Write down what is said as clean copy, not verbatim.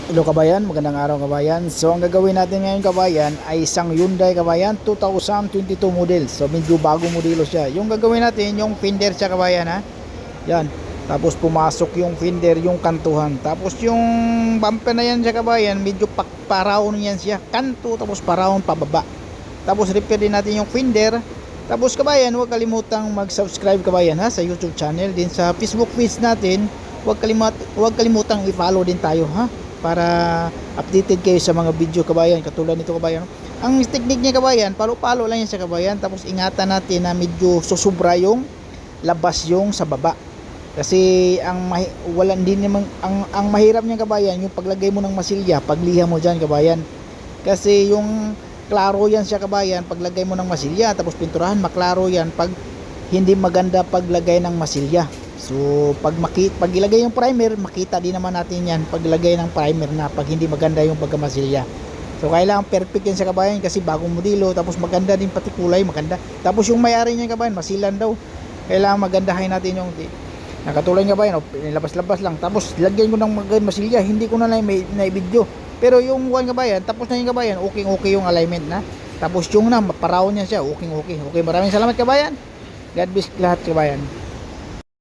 Hello kabayan, magandang araw kabayan. So ang gagawin natin ngayon kabayan ay isang Hyundai kabayan 2022 model. So medyo bago modelo siya. Yung gagawin natin yung fender siya kabayan ha. Yan. Tapos pumasok yung fender, yung kantuhan. Tapos yung bumper na yan siya kabayan, medyo paraon yan siya. Kanto tapos paraon pababa. Tapos repair din natin yung fender. Tapos kabayan, huwag kalimutang mag-subscribe kabayan ha sa YouTube channel, din sa Facebook page natin. Huwag kalimutang i-follow din tayo ha para updated kayo sa mga video kabayan katulad nito kabayan. Ang technique niya kabayan, palo-palo lang yan sa kabayan, tapos ingatan natin na medyo susubra yung labas yung sa baba. Kasi wala din naman ang mahirap niya kabayan, yung paglagay mo ng masilya, pagliha mo diyan kabayan. Kasi yung klaro yan siya kabayan, paglagay mo ng masilya tapos pinturahan, maklaro yan pag hindi maganda paglagay ng masilya. So pag ilagay yung primer, makita din naman natin yan paglagay ng primer na pag hindi maganda yung pagkamasilya. So kailangan perfect yan sa kabayan kasi bagong modelo, tapos maganda din pati kulay, maganda. Tapos yung may-ari niya kabayan, masilan daw. Kailangan magandahin natin yung nakatulad kabayan, labas-labas lang. Tapos lagyan ko ng magandang masilya, hindi ko na na-video. Pero yung buwan kabayan, tapos na yung kabayan, okay yung alignment na. Tapos yung na, paraon niya siya, okay. Okay, maraming salamat kabayan. God bless lahat kabayan.